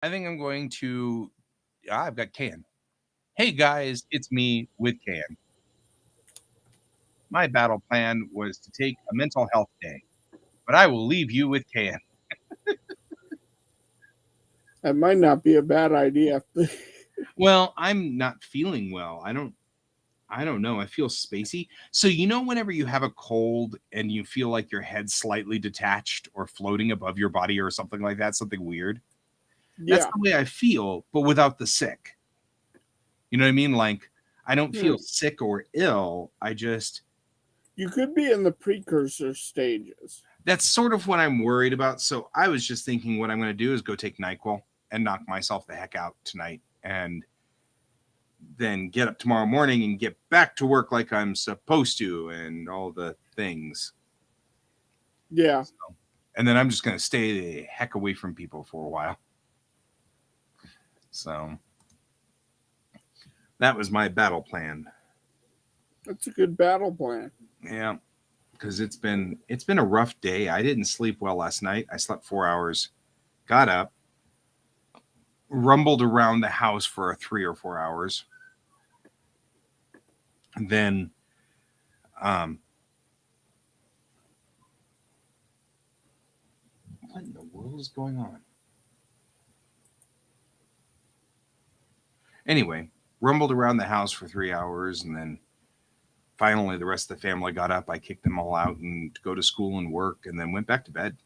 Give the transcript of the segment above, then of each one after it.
I think I'm going to. I've got Can. Hey guys, it's me with Can. My battle plan was to take a mental health day, but I will leave you with Can. That might not be a bad idea. Well, I'm not feeling well. I don't know. I feel spacey. So whenever you have a cold and you feel like your head's slightly detached or floating above your body or something like that, something weird. That's Yeah. the way I feel, but without the sick. You know what I mean? Like I don't Hmm. feel sick or ill. I just You could be in the precursor stages. that's sort of what I'm worried about. So I was just thinking what I'm going to do is go take NyQuil and knock myself the heck out tonight and then get up tomorrow morning and get back to work like I'm supposed to and all the things. Yeah. So, and then I'm just going to stay the heck away from people for a while. So that was my battle plan. That's a good battle plan. Yeah, because it's been a rough day. I didn't sleep well last night. I slept 4 hours, got up, rumbled around the house for 3 or 4 hours, and then um, what in the world is going on? Anyway, rumbled around the house for 3 hours, and then finally the rest of the family got up. I kicked them all out and to go to school and work, and then went back to bed,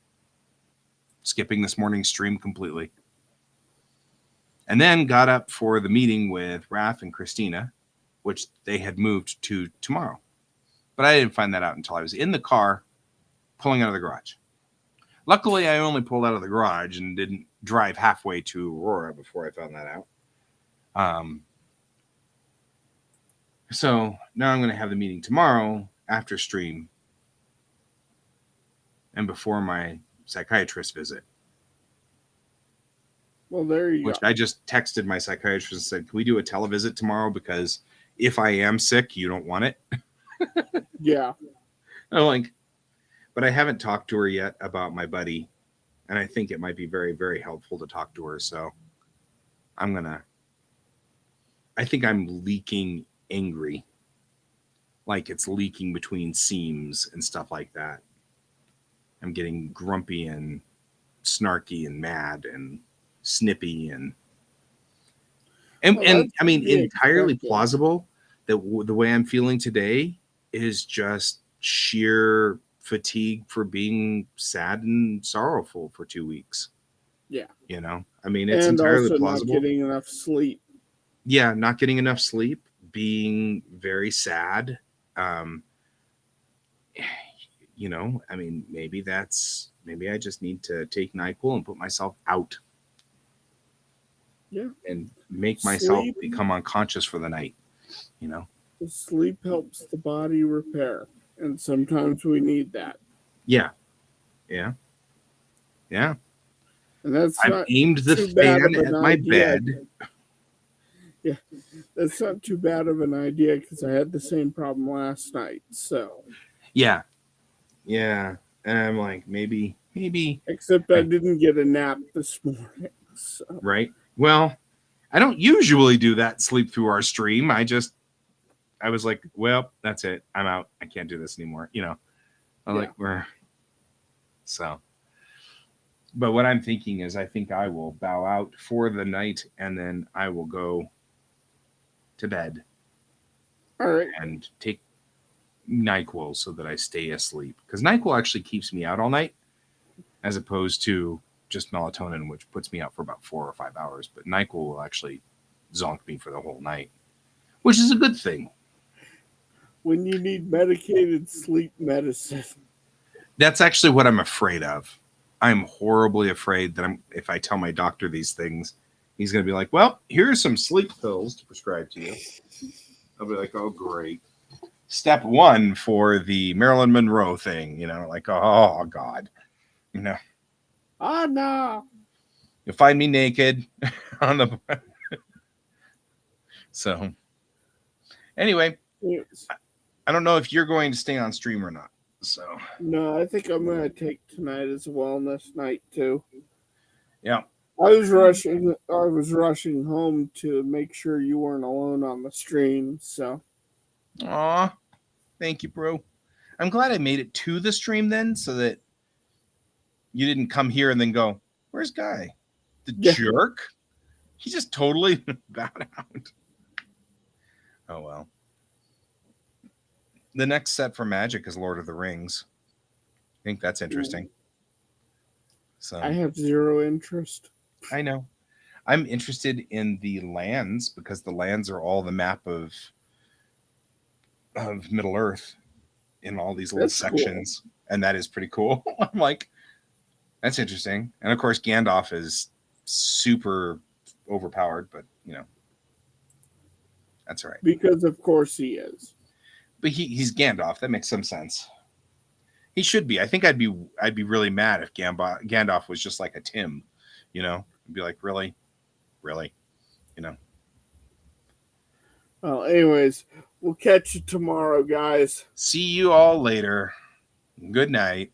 skipping this morning's stream completely. And then got up for the meeting with Raph and Christina, which they had moved to tomorrow. But I didn't find that out until I was in the car pulling out of the garage. Luckily, I only pulled out of the garage and didn't drive halfway to Aurora before I found that out. So now I'm going to have the meeting tomorrow after stream and before my psychiatrist visit, Well, there you which go. I just texted my psychiatrist and said, can we do a televisit tomorrow? Because if I am sick, you don't want it. Yeah. I'm like, but I haven't talked to her yet about my buddy. And I think it might be very, very helpful to talk to her. So I think I'm leaking angry, like it's leaking between seams and stuff like that. I'm getting grumpy and snarky and mad and snippy Well, and that's I to mean be entirely expected. plausible that the way I'm feeling today is just sheer fatigue for being sad and sorrowful for 2 weeks. Yeah. I mean, it's And entirely also not plausible. getting enough sleep. Yeah, not getting enough sleep, being very sad. Um, I mean, maybe I just need to take NyQuil and put myself out Yeah. and make myself Sleep. become unconscious for the night. You know? Sleep helps the body repair. And sometimes we need that. Yeah, yeah, yeah. And that's I've not aimed the too bad fan of an at my idea. bed. Yeah. That's not too bad of an idea because I had the same problem last night. So, Yeah, yeah. And I'm like, maybe, except I I, didn't get a nap this morning. So, right? Well, I don't usually do that. Sleep through our stream. I was like, well, that's it. I'm out. I can't do this anymore. I'm yeah. like, we're so. But what I'm thinking is, I think I will bow out for the night, and then I will go to bed All right. and take NyQuil so that I stay asleep. Because NyQuil actually keeps me out all night, as opposed to just melatonin, which puts me out for about 4 or 5 hours. But NyQuil will actually zonk me for the whole night, which is a good thing. When you need medicated sleep medicine. That's actually what I'm afraid of. I'm horribly afraid that if I tell my doctor these things, he's going to be like, well, here are some sleep pills to prescribe to you. I'll be like, oh, great. Step one for the Marilyn Monroe thing, like, oh, God. You know, Ah, no. you'll find me naked on the. So, anyway, Yes. I don't know if you're going to stay on stream or not. So, No, I think I'm going to take tonight as a wellness night, too. yeah. I was rushing home to make sure you weren't alone on the stream. So Aw, thank you, bro. I'm glad I made it to the stream then, so that you didn't come here and then go, "Where's Guy? The yeah, jerk? He just totally bowed out." Oh well. The next set for Magic is Lord of the Rings. I think that's interesting. So I have zero interest. I know. I'm interested in the lands because the lands are all the map of Middle Earth in all these little That's cool. sections, and that is pretty cool. I'm like, that's interesting. And of course, Gandalf is super overpowered, but that's all right. Because of course he is. But he's Gandalf. That makes some sense. He should be. I think I'd be really mad if Gandalf was just like a Tim, I'd be like, really, Well, anyways, we'll catch you tomorrow, guys. See you all later. Good night.